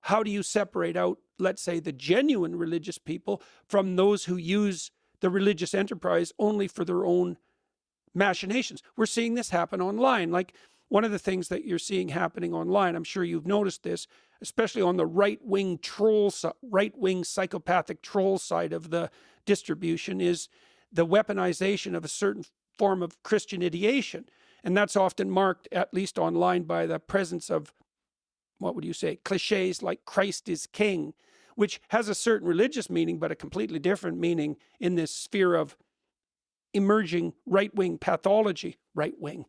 how do you separate out, let's say, the genuine religious people from those who use the religious enterprise only for their own machinations? We're seeing this happen online. Like, one of the things that you're seeing happening online, I'm sure you've noticed this, especially on the right-wing psychopathic troll side of the distribution, is the weaponization of a certain form of Christian ideation. And that's often marked, at least online, by the presence of, what would you say, cliches like Christ is king, which has a certain religious meaning, but a completely different meaning in this sphere of emerging right-wing pathology. Right-wing.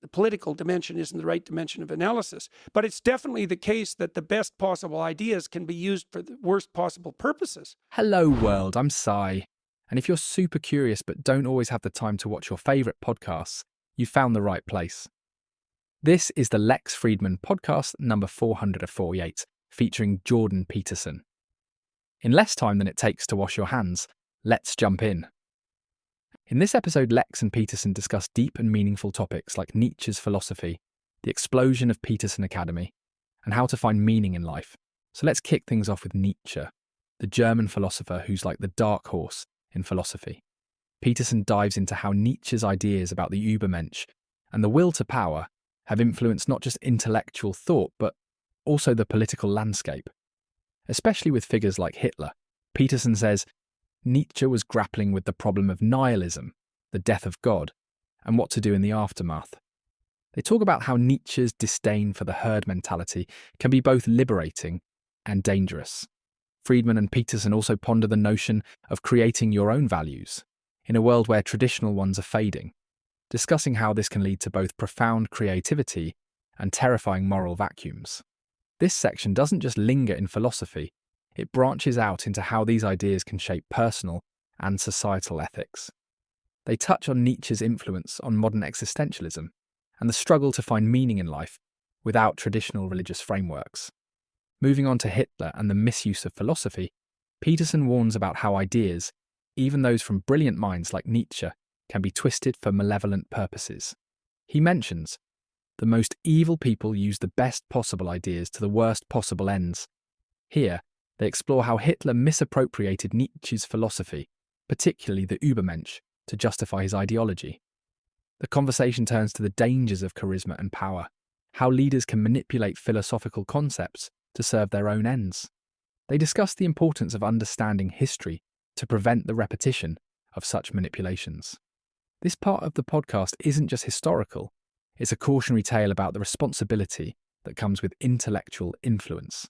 The political dimension isn't the right dimension of analysis, but it's definitely the case that the best possible ideas can be used for the worst possible purposes. Hello world, I'm Cy. And if you're super curious but don't always have the time to watch your favourite podcasts, you found the right place. This is the Lex Fridman podcast number 448, featuring Jordan Peterson. In less time than it takes to wash your hands, let's jump in. In this episode, Lex and Peterson discuss deep and meaningful topics like Nietzsche's philosophy, the explosion of Peterson Academy, and how to find meaning in life. So let's kick things off with Nietzsche, the German philosopher who's like the dark horse in philosophy. Peterson dives into how Nietzsche's ideas about the 𝗏𝗏𝗹𝗶 and the will to power have influenced not just intellectual thought, but also the political landscape. Especially with figures like Hitler, Peterson says Nietzsche was grappling with the problem of nihilism, the death of God, and what to do in the aftermath. They talk about how Nietzsche's disdain for the herd mentality can be both liberating and dangerous. Fridman and Peterson also ponder the notion of creating your own values in a world where traditional ones are fading, discussing how this can lead to both profound creativity and terrifying moral vacuums. This section doesn't just linger in philosophy, it branches out into how these ideas can shape personal and societal ethics. They touch on Nietzsche's influence on modern existentialism and the struggle to find meaning in life without traditional religious frameworks. Moving on to Hitler and the misuse of philosophy, Peterson warns about how ideas, even those from brilliant minds like Nietzsche, can be twisted for malevolent purposes. He mentions, the most evil people use the best possible ideas to the worst possible ends. Here, they explore how Hitler misappropriated Nietzsche's philosophy, particularly the 𝗏𝗏𝗹𝗶, to justify his ideology. The conversation turns to the dangers of charisma and power, how leaders can manipulate philosophical concepts to serve their own ends. They discuss the importance of understanding history to prevent the repetition of such manipulations. This part of the podcast isn't just historical, it's a cautionary tale about the responsibility that comes with intellectual influence.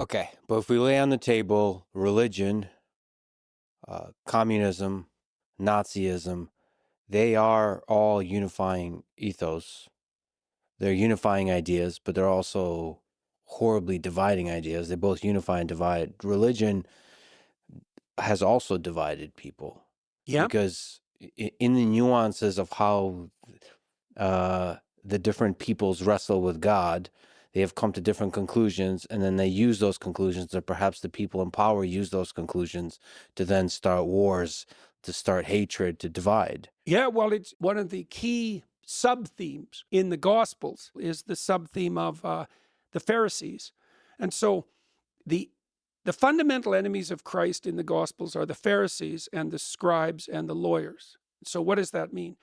Okay, but if we lay on the table religion, communism, Nazism, they are all unifying ethos. They're unifying ideas, but they're also horribly dividing ideas. They both unify and divide. Religion has also divided people. Yeah. Because in the nuances of how the different peoples wrestle with God, they have come to different conclusions, and then they use those conclusions, or perhaps the people in power use those conclusions to then start wars, to start hatred, to divide. Yeah, well, it's one of the key sub-themes in the Gospels is the sub-theme of the Pharisees. And so the fundamental enemies of Christ in the Gospels are the Pharisees and the scribes and the lawyers. So what does that mean?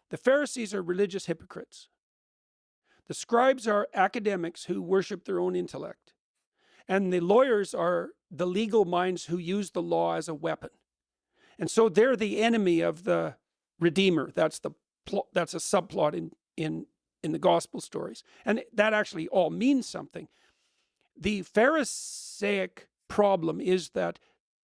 The Pharisees are religious hypocrites. The scribes are academics who worship their own intellect. And the lawyers are the legal minds who use the law as a weapon. And so they're the enemy of the Redeemer. That's a subplot in the gospel stories. And that actually all means something. The Pharisaic problem is that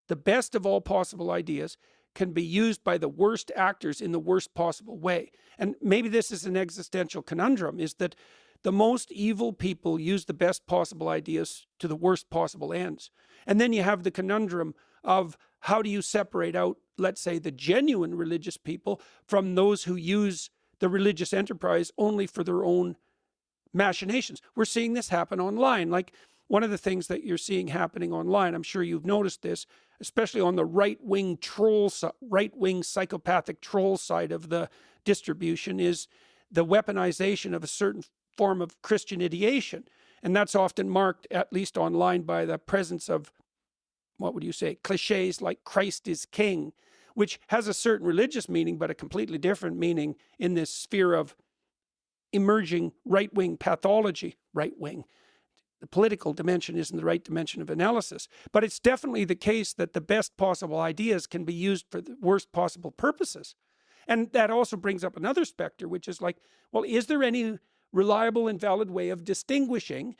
the best of all possible ideas can be used by the worst actors in the worst possible way. And maybe this is an existential conundrum, is that the most evil people use the best possible ideas to the worst possible ends. And then you have the conundrum of how do you separate out, let's say, the genuine religious people from those who use the religious enterprise only for their own machinations. We're seeing this happen online. Like, one of the things that you're seeing happening online, I'm sure you've noticed this, especially on the right-wing psychopathic troll side of the distribution, is the weaponization of a certain form of Christian ideation. And that's often marked, at least online, by the presence of, what would you say, cliches like Christ is king, which has a certain religious meaning, but a completely different meaning in this sphere of emerging right-wing pathology. Right-wing. The political dimension isn't the right dimension of analysis, but it's definitely the case that the best possible ideas can be used for the worst possible purposes. And that also brings up another specter, which is like, well, is there any reliable and valid way of distinguishing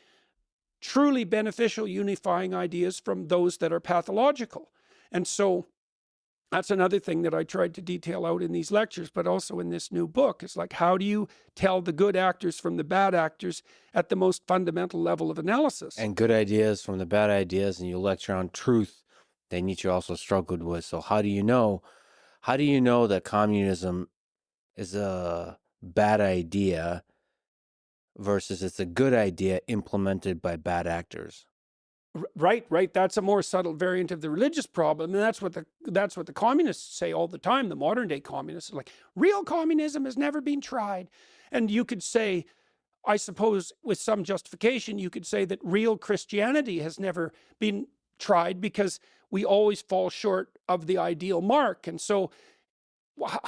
truly beneficial unifying ideas from those that are pathological? And so that's another thing that I tried to detail out in these lectures, but also in this new book. It's like, how do you tell the good actors from the bad actors at the most fundamental level of analysis? And good ideas from the bad ideas, and you lecture on truth that Nietzsche also struggled with. So how do you know that communism is a bad idea versus it's a good idea implemented by bad actors? Right. That's a more subtle variant of the religious problem, and that's what the communists say all the time. The modern day communists are like, real communism has never been tried. And you could say, I suppose, with some justification, you could say that real Christianity has never been tried because we always fall short of the ideal mark. And so, I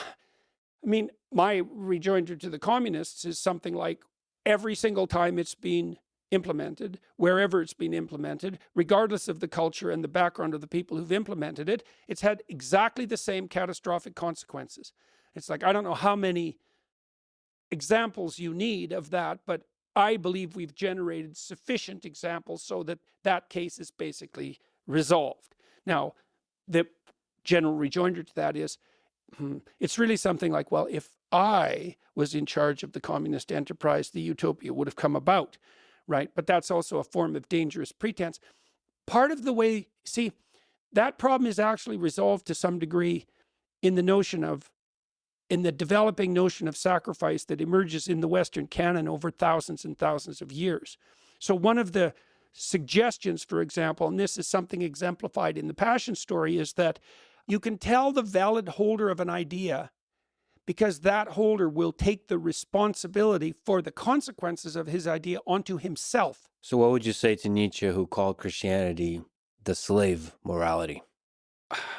mean, my rejoinder to the communists is something like, every single time it's been implemented, wherever it's been implemented, regardless of the culture and the background of the people who've implemented it, it's had exactly the same catastrophic consequences. It's like, I don't know how many examples you need of that, but I believe we've generated sufficient examples so that that case is basically resolved. Now, the general rejoinder to that is, it's really something like, well, if I was in charge of the communist enterprise, the utopia would have come about. Right? But that's also a form of dangerous pretense. Part of the way, see, that problem is actually resolved to some degree in the developing notion of sacrifice that emerges in the Western canon over thousands and thousands of years. So one of the suggestions, for example, and this is something exemplified in the Passion story, is that you can tell the valid holder of an idea because that holder will take the responsibility for the consequences of his idea onto himself. So what would you say to Nietzsche, who called Christianity the slave morality?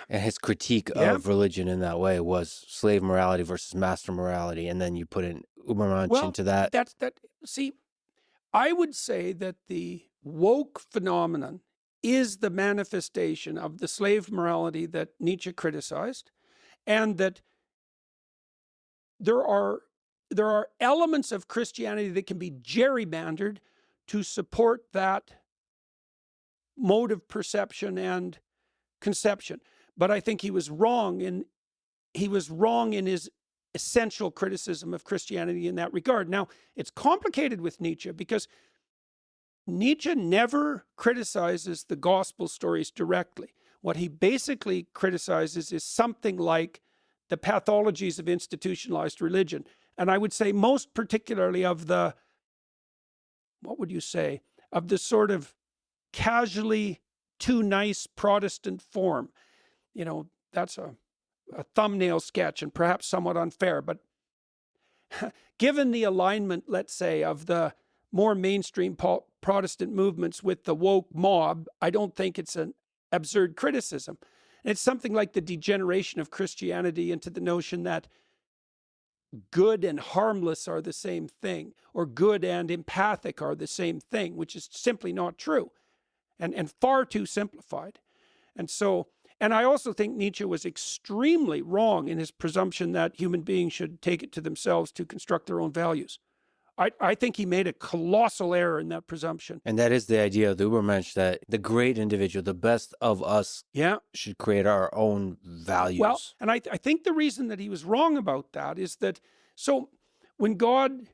And his critique of religion in that way was slave morality versus master morality. And then you put in Ubermensch into that. See, I would say that the woke phenomenon is the manifestation of the slave morality that Nietzsche criticized, and that there are elements of Christianity that can be gerrymandered to support that mode of perception and conception. But I think he was wrong in his essential criticism of Christianity in that regard. Now, it's complicated with Nietzsche because Nietzsche never criticizes the gospel stories directly. What he basically criticizes is something like the pathologies of institutionalized religion. And I would say most particularly of the, what would you say, of the sort of casually too nice Protestant form. You know, that's a thumbnail sketch and perhaps somewhat unfair, but given the alignment, let's say, of the more mainstream Protestant movements with the woke mob, I don't think it's an absurd criticism. It's something like the degeneration of Christianity into the notion that good and harmless are the same thing, or good and empathic are the same thing, which is simply not true and far too simplified. And I also think Nietzsche was extremely wrong in his presumption that human beings should take it to themselves to construct their own values. I think he made a colossal error in that presumption. And that is the idea of the Ubermensch, that the great individual, the best of us, should create our own values. Well, and I think the reason that he was wrong about that is that, so when God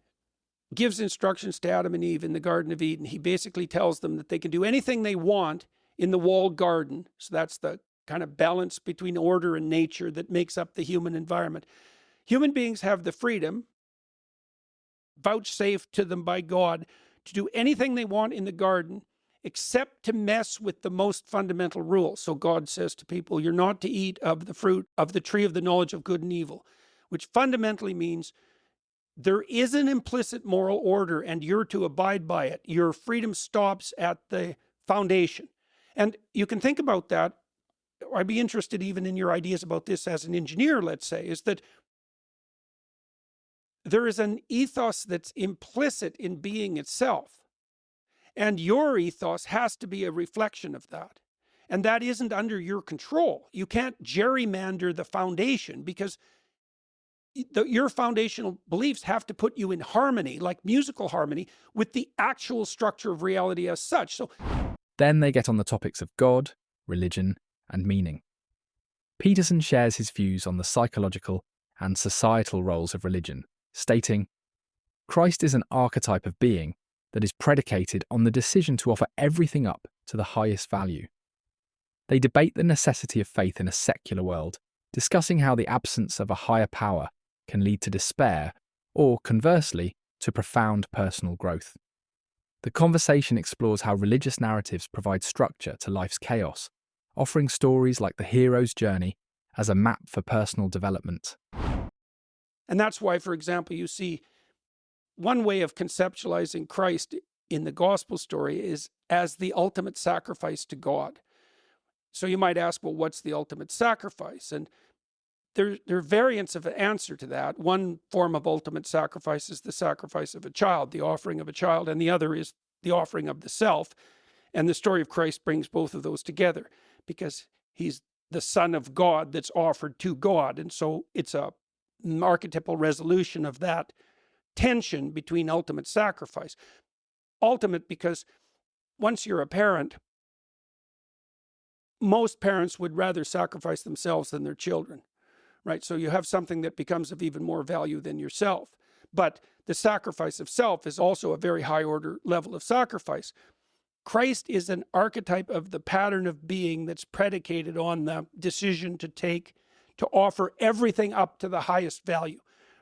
gives instructions to Adam and Eve in the Garden of Eden, he basically tells them that they can do anything they want in the walled garden. So that's the kind of balance between order and nature that makes up the human environment. Human beings have the freedom vouchsafed to them by God to do anything they want in the garden except to mess with the most fundamental rule. So God says to people, you're not to eat of the fruit of the tree of the knowledge of good and evil, which fundamentally means there is an implicit moral order and you're to abide by it. Your freedom stops at the foundation. And you can think about that. I'd be interested even in your ideas about this as an engineer, let's say, is that there is an ethos that's implicit in being itself. And your ethos has to be a reflection of that. And that isn't under your control. You can't gerrymander the foundation, because your foundational beliefs have to put you in harmony, like musical harmony, with the actual structure of reality as such. So then they get on the topics of God, religion, and meaning. Peterson shares his views on the psychological and societal roles of religion, stating, "Christ is an archetype of being that is predicated on the decision to offer everything up to the highest value." They debate the necessity of faith in a secular world, discussing how the absence of a higher power can lead to despair, or conversely, to profound personal growth. The conversation explores how religious narratives provide structure to life's chaos, offering stories like the hero's journey as a map for personal development. And that's why, for example, you see one way of conceptualizing Christ in the gospel story is as the ultimate sacrifice to God. So you might ask, well, what's the ultimate sacrifice? And there are variants of an answer to that. One form of ultimate sacrifice is the sacrifice of a child, the offering of a child, and the other is the offering of the self. And the story of Christ brings both of those together, because he's the Son of God that's offered to God. And so it's an archetypal resolution of that tension between ultimate sacrifice. Ultimate because once you're a parent, most parents would rather sacrifice themselves than their children, right? So you have something that becomes of even more value than yourself. But the sacrifice of self is also a very high order level of sacrifice. Christ is an archetype of the pattern of being that's predicated on the decision to offer everything up to the highest value,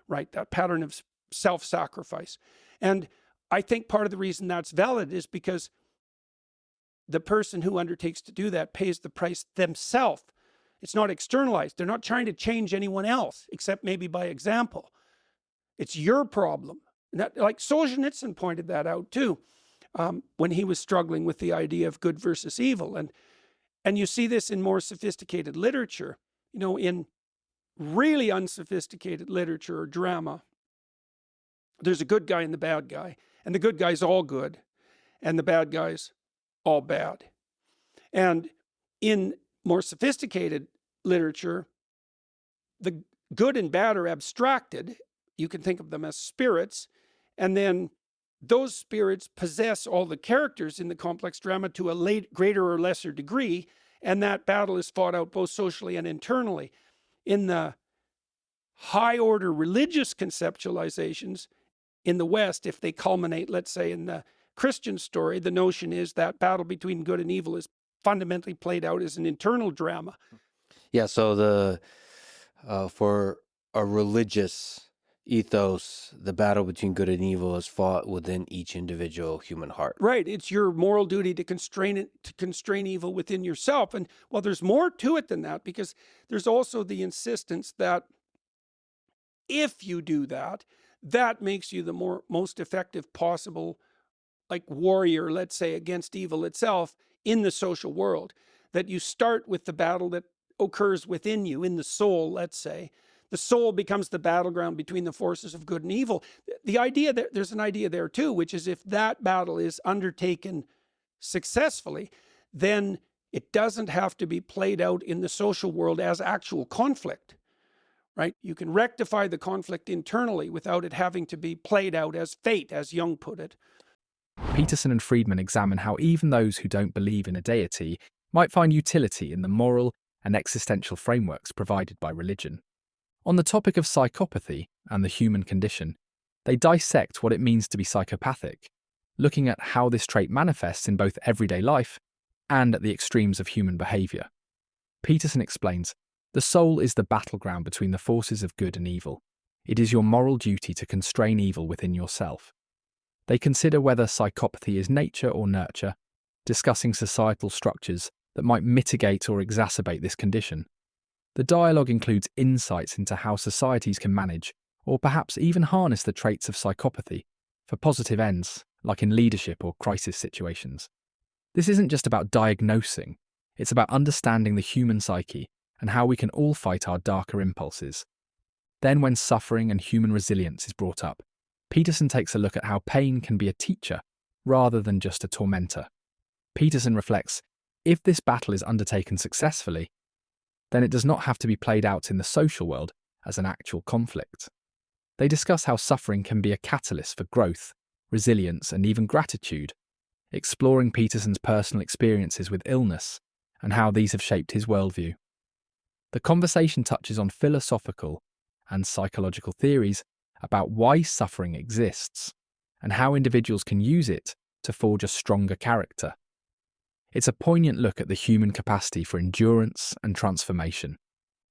right? That pattern of self-sacrifice. And I think part of the reason that's valid is because the person who undertakes to do that pays the price themselves. It's not externalized. They're not trying to change anyone else, except maybe by example. It's your problem. And that, like Solzhenitsyn pointed that out too, when he was struggling with the idea of good versus evil. And you see this in more sophisticated literature. You know, in really unsophisticated literature or drama, there's a good guy and the bad guy. And the good guy's all good, and the bad guy's all bad. And in more sophisticated literature, the good and bad are abstracted. You can think of them as spirits. And then those spirits possess all the characters in the complex drama to a greater or lesser degree. And that battle is fought out both socially and internally. In the high order religious conceptualizations in the West, if they culminate, let's say, in the Christian story, the notion is that battle between good and evil is fundamentally played out as an internal drama. Yeah, so for a religious ethos, the battle between good and evil is fought within each individual human heart. Right. It's your moral duty to constrain evil within yourself. And well, there's more to it than that, because there's also the insistence that if you do that, that makes you the most effective possible, like, warrior, let's say, against evil itself in the social world. That you start with the battle that occurs within you, in the soul, let's say. The soul becomes the battleground between the forces of good and evil. The idea that there's an idea there too, which is if that battle is undertaken successfully, then it doesn't have to be played out in the social world as actual conflict, right? You can rectify the conflict internally without it having to be played out as fate, as Jung put it. Peterson and Fridman examine how even those who don't believe in a deity might find utility in the moral and existential frameworks provided by religion. On the topic of psychopathy and the human condition, they dissect what it means to be psychopathic, looking at how this trait manifests in both everyday life and at the extremes of human behaviour. Peterson explains, the soul is the battleground between the forces of good and evil. It is your moral duty to constrain evil within yourself. They consider whether psychopathy is nature or nurture, discussing societal structures that might mitigate or exacerbate this condition. The dialogue includes insights into how societies can manage or perhaps even harness the traits of psychopathy for positive ends, like in leadership or crisis situations. This isn't just about diagnosing, it's about understanding the human psyche and how we can all fight our darker impulses. Then, when suffering and human resilience is brought up, Peterson takes a look at how pain can be a teacher rather than just a tormentor. Peterson reflects, if this battle is undertaken successfully, then it does not have to be played out in the social world as an actual conflict. They discuss how suffering can be a catalyst for growth, resilience, and even gratitude, exploring Peterson's personal experiences with illness and how these have shaped his worldview. The conversation touches on philosophical and psychological theories about why suffering exists and how individuals can use it to forge a stronger character. It's a poignant look at the human capacity for endurance and transformation.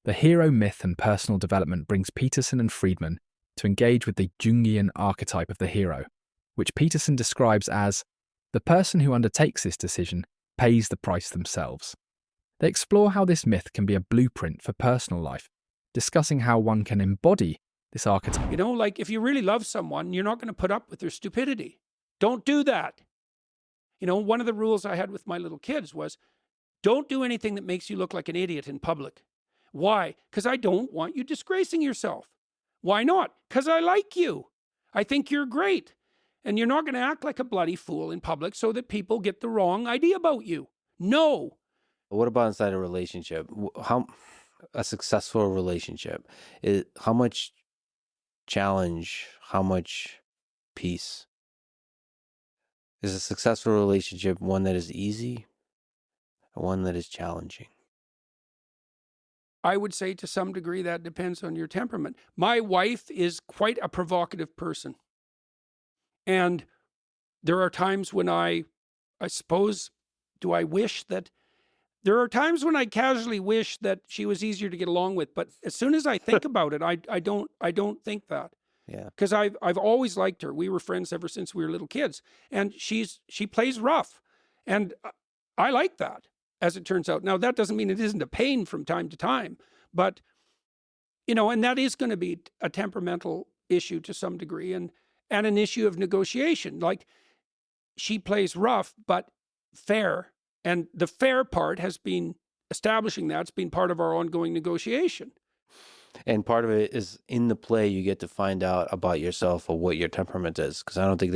The hero myth and personal development brings Peterson and Fridman to engage with the Jungian archetype of the hero, which Peterson describes as the person who undertakes this decision pays the price themselves. They explore how this myth can be a blueprint for personal life, discussing how one can embody this archetype. You know, like if you really love someone, you're not going to put up with their stupidity. Don't do that. You know, one of the rules I had with my little kids was, don't do anything that makes you look like an idiot in public. Why? Because I don't want you disgracing yourself. Why not? Because I like you. I think you're great. And you're not going to act like a bloody fool in public so that people get the wrong idea about you. No. What about inside a relationship? How a successful relationship is how much challenge, how much peace? Is a successful relationship one that is easy or one that is challenging? I would say to some degree that depends on your temperament. My wife is quite a provocative person. And there are times when I suppose, do I wish that, there are times when I casually wish that she was easier to get along with. But as soon as I think about it, I don't think that. Yeah. Because I've always liked her. We were friends ever since we were little kids. And she plays rough. And I like that, as it turns out. Now, that doesn't mean it isn't a pain from time to time. But, you know, and that is going to be a temperamental issue to some degree. And an issue of negotiation. Like, she plays rough, but fair. And the fair part has been establishing that's been part of our ongoing negotiation. And part of it is in the play, you get to find out about yourself or what your temperament is. Because I don't think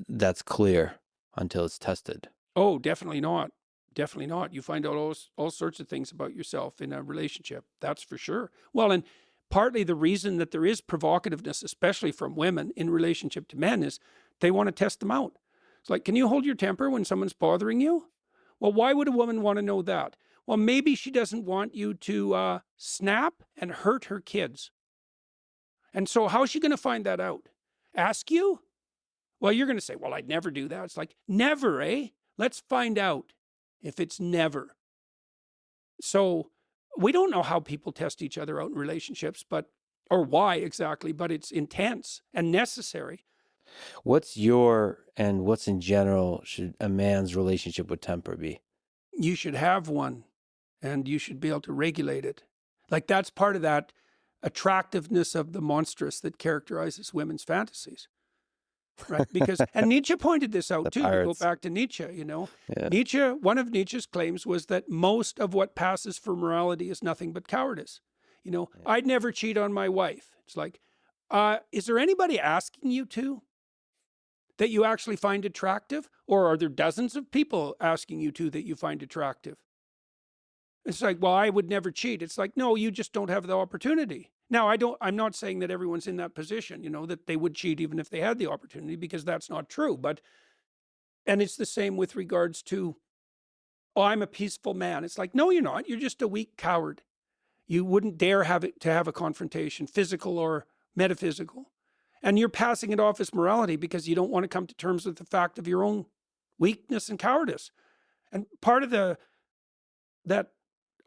that's clear until it's tested. Oh, definitely not. Definitely not. You find out all sorts of things about yourself in a relationship. That's for sure. Well, and partly the reason that there is provocativeness, especially from women in relationship to men, is they want to test them out. It's like, can you hold your temper when someone's bothering you? Well, why would a woman want to know that? Well, maybe she doesn't want you to snap and hurt her kids. And so how's she going to find that out? Ask you? Well, you're going to say, well, I'd never do that. It's like, never, eh? Let's find out if it's never. So we don't know how people test each other out in relationships, or why exactly, but it's intense and necessary. What's in general should a man's relationship with temper be? You should have one, and you should be able to regulate it. Like, that's part of that attractiveness of the monstrous that characterizes women's fantasies. Right? Because, and Nietzsche pointed this out too. Go back to Nietzsche, you know. Yeah. Nietzsche, one of Nietzsche's claims was that most of what passes for morality is nothing but cowardice. You know, yeah. I'd never cheat on my wife. It's like, is there anybody asking you to? That you actually find attractive? Or are there dozens of people asking you to that you find attractive? It's like, well, I would never cheat. It's like, no, you just don't have the opportunity. Now, I'm not saying that everyone's in that position, you know, that they would cheat even if they had the opportunity, because that's not true. And it's the same with regards to, oh, I'm a peaceful man. It's like, no, you're not. You're just a weak coward. You wouldn't dare have a confrontation, physical or metaphysical. And you're passing it off as morality because you don't want to come to terms with the fact of your own weakness and cowardice. And part of that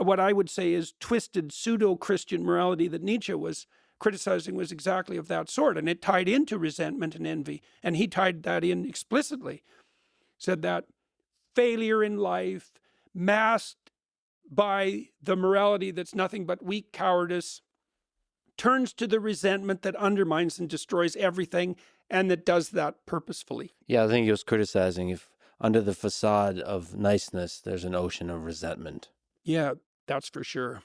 what I would say is twisted pseudo-Christian morality that Nietzsche was criticizing was exactly of that sort. And it tied into resentment and envy. And he tied that in explicitly. Said that failure in life masked by the morality that's nothing but weak cowardice turns to the resentment that undermines and destroys everything, and that does that purposefully. Yeah, I think he was criticizing if under the facade of niceness, there's an ocean of resentment. Yeah, that's for sure.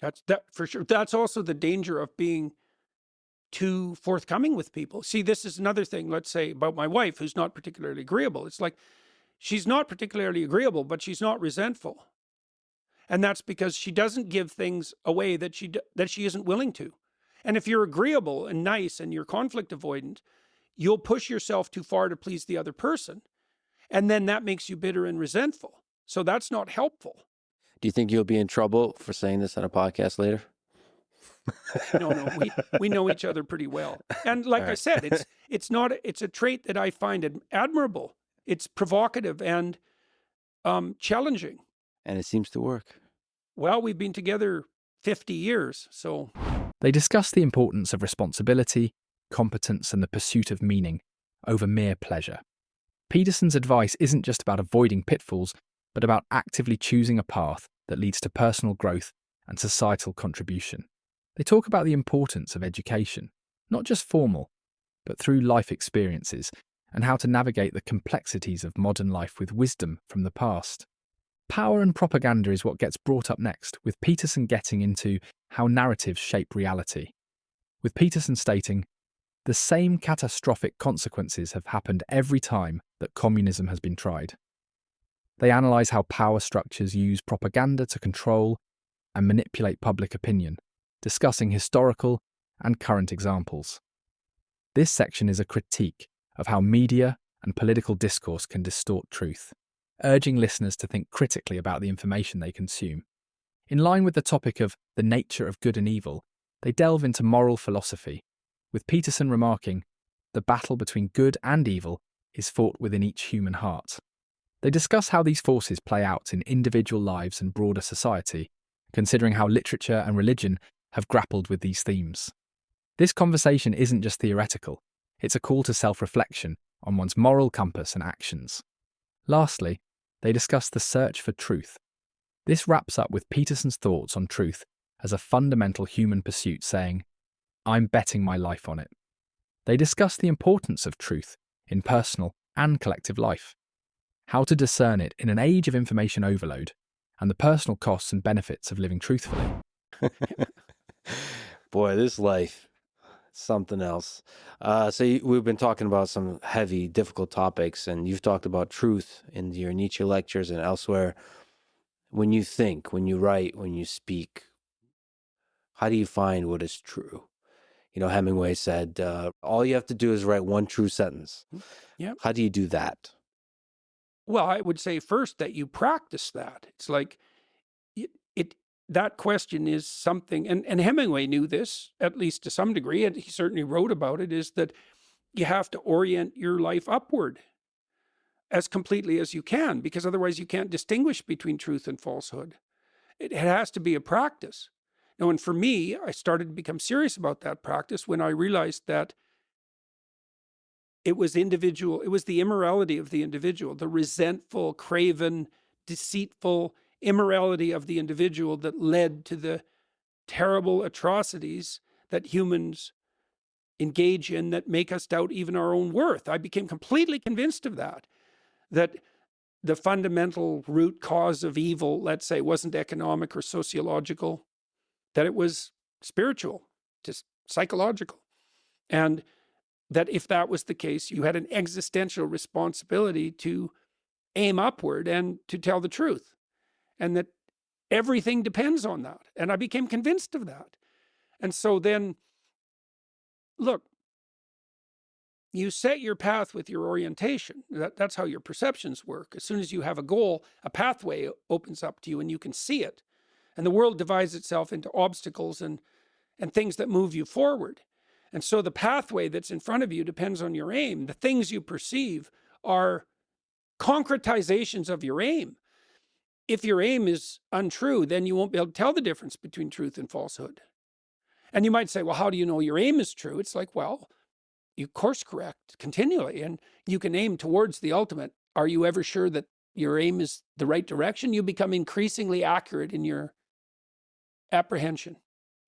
That's for sure. That's also the danger of being too forthcoming with people. See, this is another thing, let's say, about my wife, who's not particularly agreeable. It's like, she's not particularly agreeable, but she's not resentful. And that's because she doesn't give things away that she isn't willing to. And if you're agreeable and nice and you're conflict avoidant, you'll push yourself too far to please the other person. And then that makes you bitter and resentful. So that's not helpful. Do you think you'll be in trouble for saying this on a podcast later? No, we know each other pretty well. And like I said, it's a trait that I find admirable. It's provocative and challenging. And it seems to work. Well, we've been together 50 years, so. They discuss the importance of responsibility, competence, and the pursuit of meaning over mere pleasure. Peterson's advice isn't just about avoiding pitfalls, but about actively choosing a path that leads to personal growth and societal contribution. They talk about the importance of education, not just formal, but through life experiences, and how to navigate the complexities of modern life with wisdom from the past. Power and propaganda is what gets brought up next, with Peterson getting into how narratives shape reality. With Peterson stating, "The same catastrophic consequences have happened every time that communism has been tried." They analyse how power structures use propaganda to control and manipulate public opinion, discussing historical and current examples. This section is a critique of how media and political discourse can distort truth, urging listeners to think critically about the information they consume. In line with the topic of the nature of good and evil, they delve into moral philosophy, with Peterson remarking, "The battle between good and evil is fought within each human heart." They discuss how these forces play out in individual lives and broader society, considering how literature and religion have grappled with these themes. This conversation isn't just theoretical, it's a call to self-reflection on one's moral compass and actions. Lastly, they discuss the search for truth. This wraps up with Peterson's thoughts on truth as a fundamental human pursuit, saying, "I'm betting my life on it." They discuss the importance of truth in personal and collective life, how to discern it in an age of information overload, and the personal costs and benefits of living truthfully. Boy, this life, something else. We've been talking about some heavy, difficult topics, and you've talked about truth in your Nietzsche lectures and elsewhere. When you think, when you write, when you speak, how do you find what is true? You know, Hemingway said, all you have to do is write one true sentence. Yeah. How do you do that? Well, I would say first that you practice that. It's like that question is something, and Hemingway knew this, at least to some degree, and he certainly wrote about it, is that you have to orient your life upward as completely as you can, because otherwise you can't distinguish between truth and falsehood. It has to be a practice. Now, and for me, I started to become serious about that practice when I realized that it was individual, it was the immorality of the individual, the resentful, craven, deceitful immorality of the individual that led to the terrible atrocities that humans engage in that make us doubt even our own worth. I became completely convinced of that the fundamental root cause of evil, let's say, wasn't economic or sociological, that it was spiritual, just psychological. And that if that was the case, you had an existential responsibility to aim upward and to tell the truth. And that everything depends on that. And I became convinced of that. And so then, look, you set your path with your orientation. That's how your perceptions work. As soon as you have a goal, a pathway opens up to you and you can see it. And the world divides itself into obstacles and things that move you forward. And so the pathway that's in front of you depends on your aim. The things you perceive are concretizations of your aim. If your aim is untrue, then you won't be able to tell the difference between truth and falsehood. And you might say, well, how do you know your aim is true? It's like, well, you course correct continually and you can aim towards the ultimate. Are you ever sure that your aim is the right direction? You become increasingly accurate in your apprehension.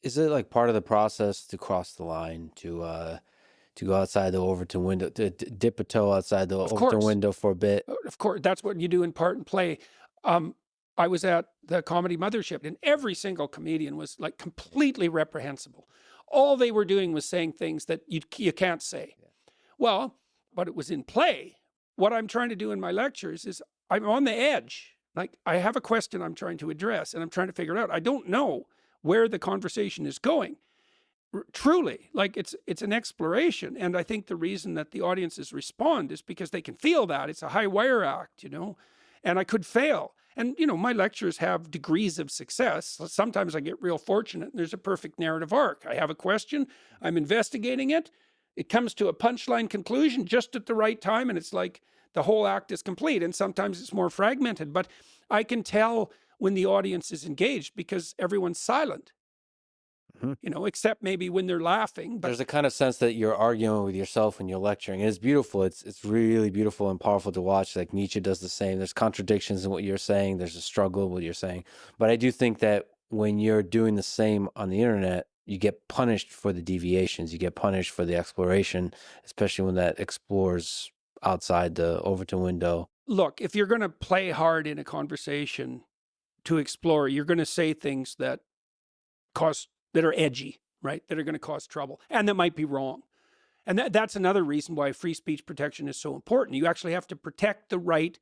Is it like part of the process to cross the line, to go outside the Overton window, to dip a toe outside the Overton window for a bit? Of course, that's what you do in Part and Play. I was at the Comedy Mothership, and every single comedian was like completely reprehensible. All they were doing was saying things that you can't say. Yeah. Well, but it was in play. What I'm trying to do in my lectures is I'm on the edge. Like, I have a question I'm trying to address, and I'm trying to figure it out. I don't know where the conversation is going. Truly, like, it's an exploration. And I think the reason that the audiences respond is because they can feel that. It's a high wire act, you know, and I could fail. And, you know, my lectures have degrees of success. Sometimes I get real fortunate and there's a perfect narrative arc. I have a question, I'm investigating it. It comes to a punchline conclusion just at the right time. And it's like the whole act is complete. And sometimes it's more fragmented, but I can tell when the audience is engaged because everyone's silent. You know, except maybe when they're laughing. But there's a kind of sense that you're arguing with yourself when you're lecturing. And it's beautiful. It's really beautiful and powerful to watch. Like Nietzsche does the same. There's contradictions in what you're saying. There's a struggle with what you're saying. But I do think that when you're doing the same on the internet, you get punished for the deviations. You get punished for the exploration, especially when that explores outside the Overton window. Look, if you're going to play hard in a conversation to explore, you're going to say things that are edgy, right? That are going to cause trouble and that might be wrong. And that's another reason why free speech protection is so important. You actually have to protect the right,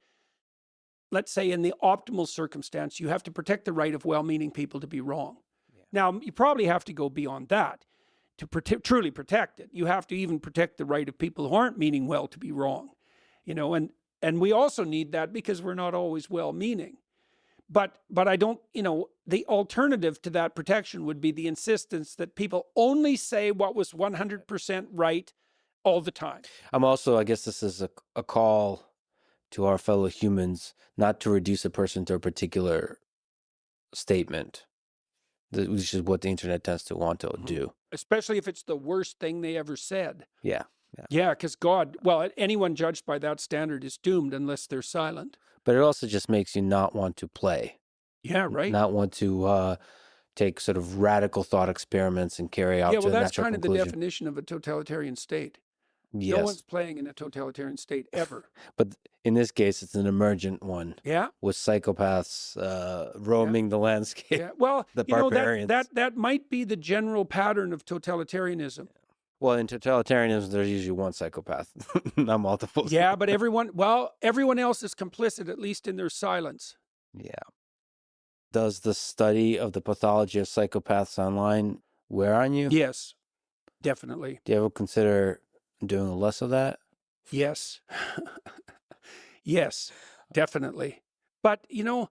let's say in the optimal circumstance, you have to protect the right of well-meaning people to be wrong. Yeah. Now, you probably have to go beyond that to truly protect it. You have to even protect the right of people who aren't meaning well to be wrong, you know, and we also need that because we're not always well-meaning. But I don't, you know, the alternative to that protection would be the insistence that people only say what was 100% right all the time. I guess this is a call to our fellow humans not to reduce a person to a particular statement, which is what the internet tends to want to do. Especially if it's the worst thing they ever said. Yeah. Yeah, because God, well, anyone judged by that standard is doomed unless they're silent. But it also just makes you not want to play. Yeah, right. Not want to take sort of radical thought experiments and carry out to a natural conclusion. Yeah, well, that's kind of the definition of a totalitarian state. Yes. No one's playing in a totalitarian state ever. But in this case, it's an emergent one. Yeah. With psychopaths roaming the landscape. Yeah. Well, the barbarians. That might be the general pattern of totalitarianism. Well, in totalitarianism, there's usually one psychopath, not multiple. Yeah, but everyone else is complicit, at least in their silence. Yeah. Does the study of the pathology of psychopaths online wear on you? Yes, definitely. Do you ever consider doing less of that? Yes. Yes, definitely. But, you know,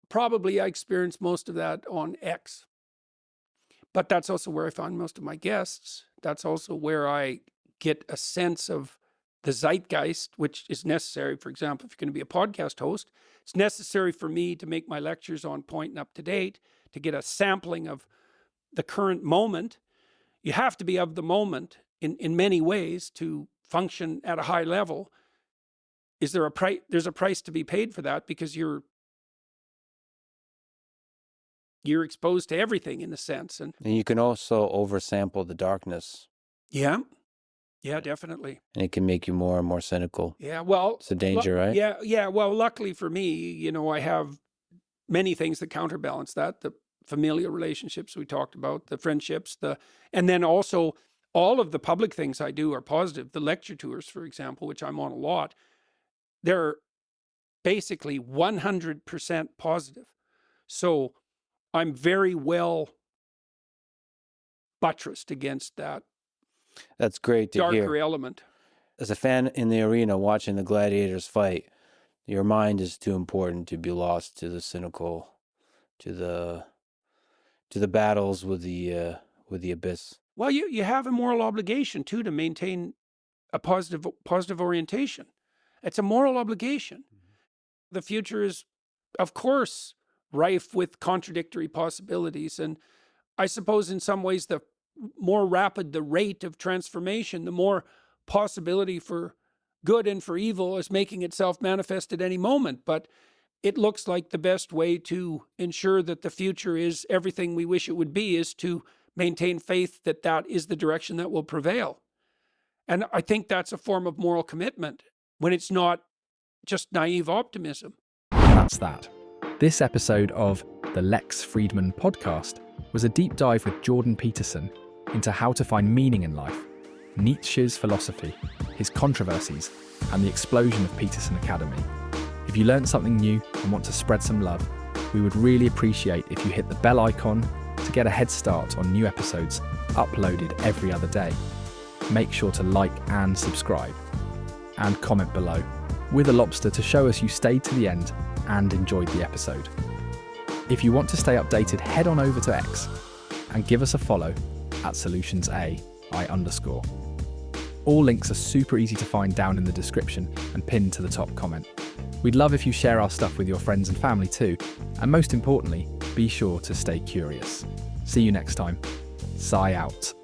probably I experienced most of that on X. But that's also where I find most of my guests. That's also where I get a sense of the zeitgeist, which is necessary. For example, if you're going to be a podcast host, it's necessary for me to make my lectures on point and up to date, to get a sampling of the current moment. You have to be of the moment in many ways to function at a high level. Is there a price? There's a price to be paid for that because you're exposed to everything in a sense. And you can also oversample the darkness. Yeah. Yeah, definitely. And it can make you more and more cynical. Yeah, well, it's a danger, right? Yeah. Well, luckily for me, you know, I have many things that counterbalance that: the familial relationships we talked about, the friendships, and then also all of the public things I do are positive. The lecture tours, for example, which I'm on a lot, they're basically 100% positive. So I'm very well buttressed against that. That's great to hear. Darker element. As a fan in the arena watching the gladiators fight, your mind is too important to be lost to the cynical, to the battles with the abyss. Well, you have a moral obligation too to maintain a positive orientation. It's a moral obligation. The future is, of course, rife with contradictory possibilities, and I suppose in some ways the more rapid the rate of transformation, the more possibility for good and for evil is making itself manifest at any moment, but it looks like the best way to ensure that the future is everything we wish it would be is to maintain faith that that is the direction that will prevail. And I think that's a form of moral commitment when it's not just naive optimism. That's that. This episode of the Lex Fridman podcast was a deep dive with Jordan Peterson into how to find meaning in life, Nietzsche's philosophy, his controversies, and the explosion of Peterson Academy. If you learned something new and want to spread some love, we would really appreciate if you hit the bell icon to get a head start on new episodes uploaded every other day. Make sure to like and subscribe, and comment below with a lobster to show us you stayed to the end and enjoyed the episode. If you want to stay updated, head on over to X and give us a follow at @SolutionsAI_. All links are super easy to find down in the description and pinned to the top comment. We'd love if you share our stuff with your friends and family too, and most importantly, be sure to stay curious. See you next time. Psy out.